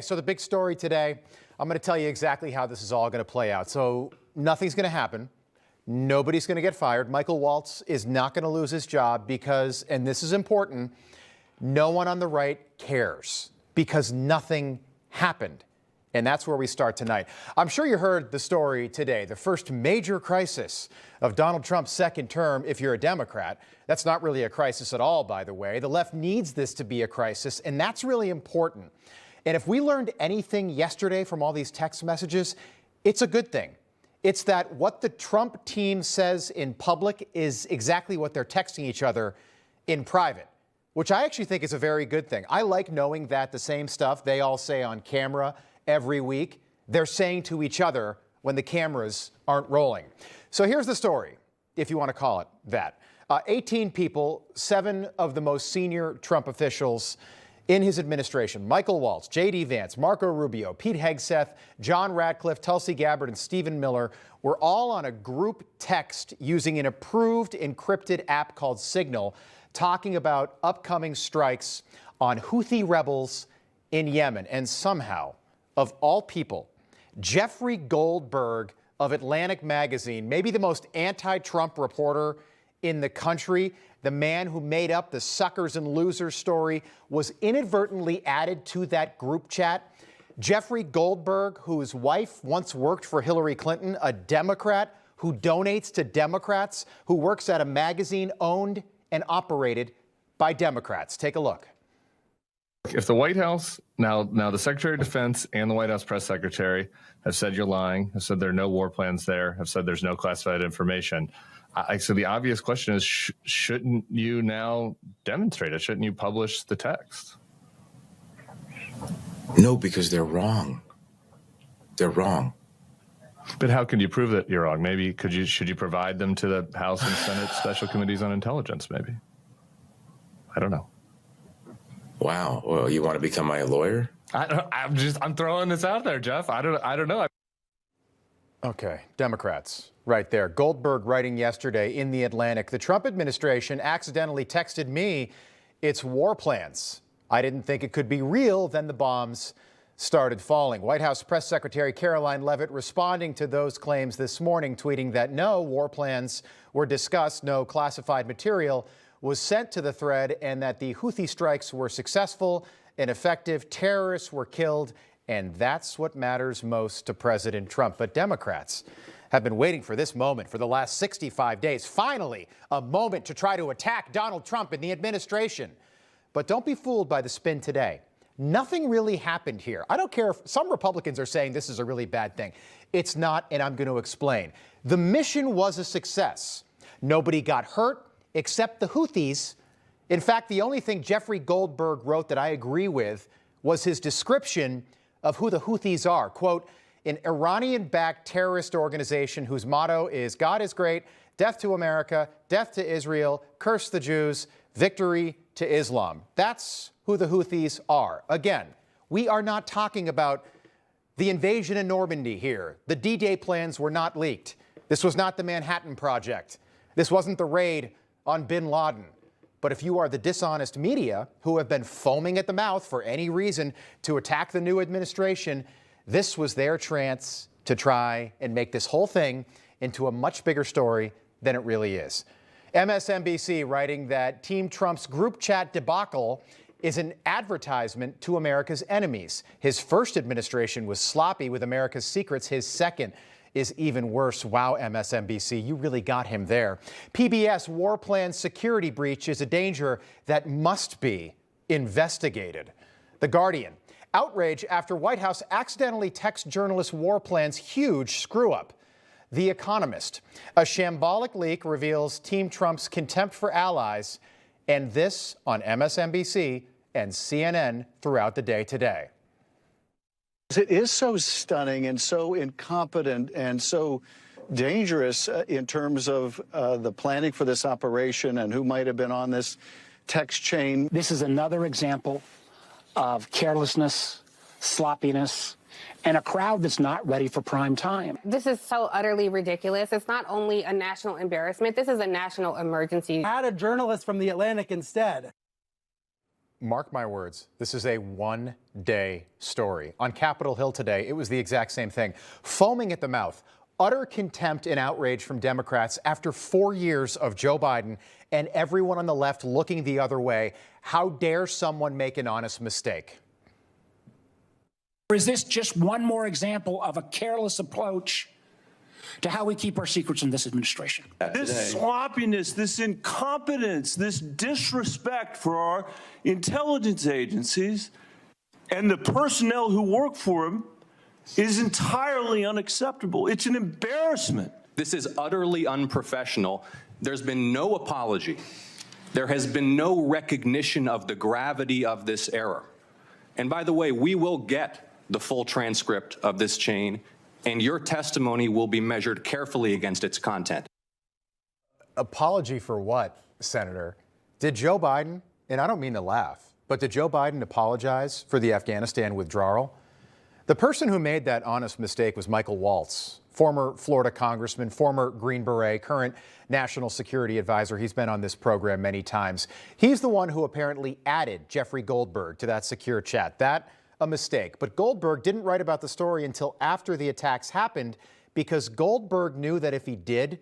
So the big story today, I'm going to tell you exactly how this is all going to play out. So nothing's going to happen. Nobody's going to get fired. Michael Waltz is not going to lose his job because, and this is important, no one on the right cares because nothing happened. And that's where we start tonight. I'm sure you heard the story today, the first major crisis of Donald Trump's second term if you're a Democrat. That's not really a crisis at all, by the way. The left needs this to be a crisis, and that's really important. And if we learned anything yesterday from all these text messages, it's a good thing. It's that what the Trump team says in public is exactly what they're texting each other in private, which I actually think is a very good thing. I like knowing that the same stuff they all say on camera every week, they're saying to each other when the cameras aren't rolling. So here's the story, if you want to call it that. 18 people, 7 of the most senior Trump officials in his administration, Michael Waltz, J.D. Vance, Marco Rubio, Pete Hegseth, John Ratcliffe, Tulsi Gabbard, and Stephen Miller were all on a group text using an approved encrypted app called Signal, talking about upcoming strikes on Houthi rebels in Yemen. And somehow, of all people, Jeffrey Goldberg of Atlantic Magazine, maybe the most anti-Trump reporter in the country, the man who made up the suckers and losers story, was inadvertently added to that group chat. Jeffrey Goldberg, whose wife once worked for Hillary Clinton, a Democrat who donates to Democrats, who works at a magazine owned and operated by Democrats. Take a look. If the White House, now the Secretary of Defense and the White House press secretary have said you're lying, have said there are no war plans there, have said there's no classified information, so the obvious question is, shouldn't you now demonstrate it? Shouldn't you publish the text? No, because they're wrong. They're wrong. But how can you prove that you're wrong? Maybe should you provide them to the House and Senate Special Committees on Intelligence, maybe? I don't know. Wow. Well, you want to become my lawyer? I'm throwing this out there, Jeff. I don't know. Okay, Democrats right there. Goldberg writing yesterday in The Atlantic, the Trump administration accidentally texted me its war plans. I didn't think it could be real. Then the bombs started falling. White House Press Secretary Caroline Leavitt responding to those claims this morning, tweeting that no war plans were discussed, no classified material was sent to the thread, and that the Houthi strikes were successful and effective. Terrorists were killed, and that's what matters most to President Trump. But Democrats have been waiting for this moment for the last 65 days. Finally, a moment to try to attack Donald Trump and the administration. But don't be fooled by the spin today. Nothing really happened here. I don't care if some Republicans are saying this is a really bad thing. It's not, and I'm going to explain. The mission was a success. Nobody got hurt except the Houthis. In fact, the only thing Jeffrey Goldberg wrote that I agree with was his description of who the Houthis are. Quote, an Iranian-backed terrorist organization whose motto is God is great, death to America, death to Israel, curse the Jews, victory to Islam. That's who the Houthis are. Again, we are not talking about the invasion in Normandy here. The D-Day plans were not leaked. This was not the Manhattan Project. This wasn't the raid on bin Laden. But if you are the dishonest media who have been foaming at the mouth for any reason to attack the new administration, this was their chance to try and make this whole thing into a much bigger story than it really is. MSNBC writing that Team Trump's group chat debacle is an advertisement to America's enemies. His first administration was sloppy with America's secrets. His second is even worse. Wow, MSNBC, you really got him there. PBS, war plan security breach is a danger that must be investigated. The Guardian, outrage after White House accidentally text journalist war plans, huge screw up. The Economist, a shambolic leak reveals Team Trump's contempt for allies, and this on MSNBC and CNN throughout the day today. It is so stunning and so incompetent and so dangerous in terms of the planning for this operation and who might have been on this text chain. This is another example of carelessness, sloppiness, and a crowd that's not ready for prime time. This is so utterly ridiculous. It's not only a national embarrassment, this is a national emergency. Add a journalist from The Atlantic instead. mark my words, this is a one-day story. On Capitol Hill today, it was the exact same thing. Foaming at the mouth, utter contempt and outrage from Democrats after 4 years of Joe Biden and everyone on the left looking the other way. How dare someone make an honest mistake? Or is this just one more example of a careless approach to how we keep our secrets in this administration? This sloppiness, this incompetence, this disrespect for our intelligence agencies and the personnel who work for them is entirely unacceptable. It's an embarrassment. This is utterly unprofessional. There's been no apology. There has been no recognition of the gravity of this error. And by the way, we will get the full transcript of this chain, and your testimony will be measured carefully against its content. Apology for what, Senator? Did Joe Biden, and I don't mean to laugh, but did Joe Biden apologize for the Afghanistan withdrawal? The person who made that honest mistake was Michael Waltz, former Florida congressman, former Green Beret, current national security advisor. He's been on this program many times. He's the one who apparently added Jeffrey Goldberg to that secure chat. That, a mistake. But Goldberg didn't write about the story until after the attacks happened because Goldberg knew that if he did,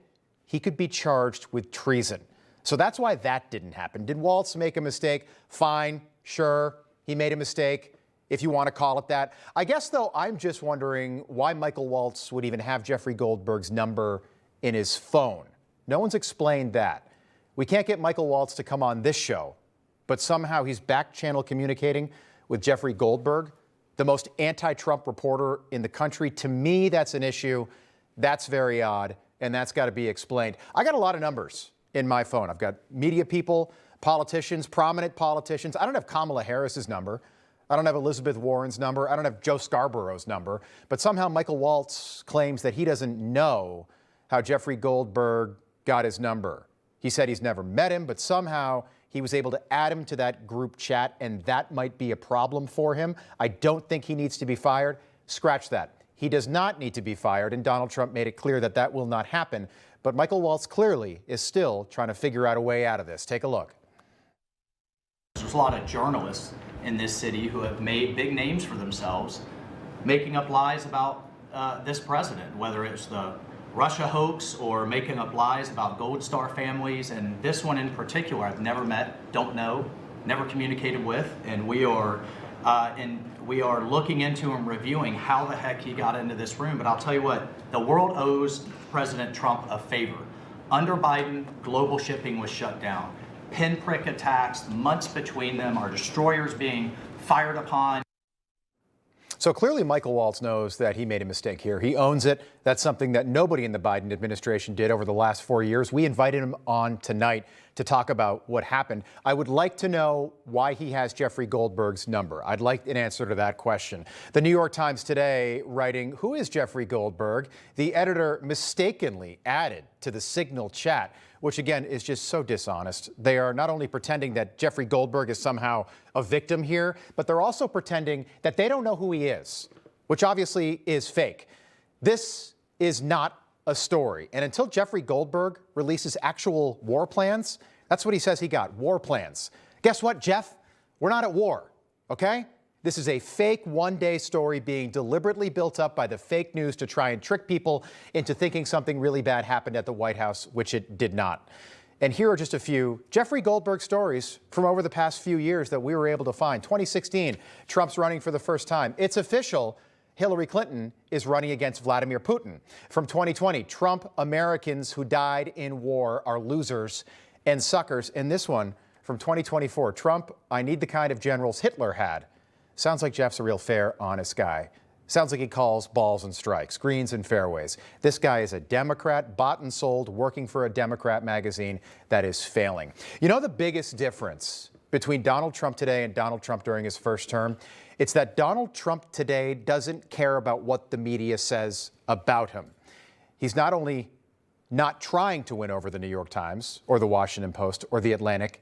he could be charged with treason. So that's why that didn't happen. Did Waltz make a mistake? Fine, sure, he made a mistake, if you want to call it that. I guess, though, I'm just wondering why Michael Waltz would even have Jeffrey Goldberg's number in his phone. No one's explained that. We can't get Michael Waltz to come on this show, but somehow he's back channel communicating with Jeffrey Goldberg, the most anti-Trump reporter in the country. To me, that's an issue. That's very odd, and that's got to be explained. I got a lot of numbers in my phone. I've got media people, politicians, prominent politicians. I don't have Kamala Harris's number. I don't have Elizabeth Warren's number. I don't have Joe Scarborough's number. But somehow Michael Waltz claims that he doesn't know how Jeffrey Goldberg got his number. He said he's never met him, but somehow he was able to add him to that group chat, and that might be a problem for him. I don't think he needs to be fired. Scratch that. He does not need to be fired, and Donald Trump made it clear that that will not happen. But Michael Waltz clearly is still trying to figure out a way out of this. Take a look. There's a lot of journalists in this city who have made big names for themselves, making up lies about this president, whether it's the Russia hoax or making up lies about Gold Star families. And this one in particular, I've never met, don't know, never communicated with, and we are looking into and reviewing how the heck he got into this room. But I'll tell you what, the world owes President Trump a favor. Under Biden, global shipping was shut down. Pinprick attacks, months between them, our destroyers being fired upon. So clearly Michael Waltz knows that he made a mistake here. He owns it. That's something that nobody in the Biden administration did over the last 4 years. We invited him on tonight to talk about what happened. I would like to know why he has Jeffrey Goldberg's number. I'd like an answer to that question. The New York Times today writing, who is Jeffrey Goldberg? The editor mistakenly added to the Signal chat, which again is just so dishonest. They are not only pretending that Jeffrey Goldberg is somehow a victim here, but they're also pretending that they don't know who he is, which obviously is fake. This is not a story. And until Jeffrey Goldberg releases actual war plans, that's what he says he got, war plans. Guess what, Jeff? We're not at war, okay? This is a fake one-day story being deliberately built up by the fake news to try and trick people into thinking something really bad happened at the White House, which it did not. And here are just a few Jeffrey Goldberg stories from over the past few years that we were able to find. 2016, Trump's running for the first time. It's official. Hillary Clinton is running against Vladimir Putin. From 2020, Trump, Americans who died in war are losers and suckers. And this one from 2024, Trump, I need the kind of generals Hitler had. Sounds like Jeff's a real fair, honest guy. Sounds like he calls balls and strikes, greens and fairways. This guy is a Democrat, bought and sold, working for a Democrat magazine that is failing. You know the biggest difference between Donald Trump today and Donald Trump during his first term? It's that Donald Trump today doesn't care about what the media says about him. He's not only not trying to win over the New York Times or the Washington Post or the Atlantic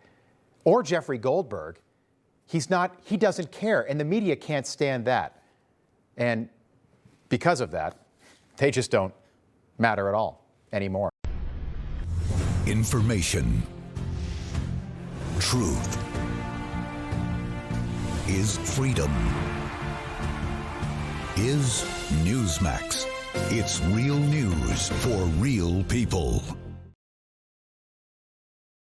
or Jeffrey Goldberg, he doesn't care, and the media can't stand that. And because of that, they just don't matter at all anymore. Information, truth, is freedom. Is Newsmax. It's real news for real people.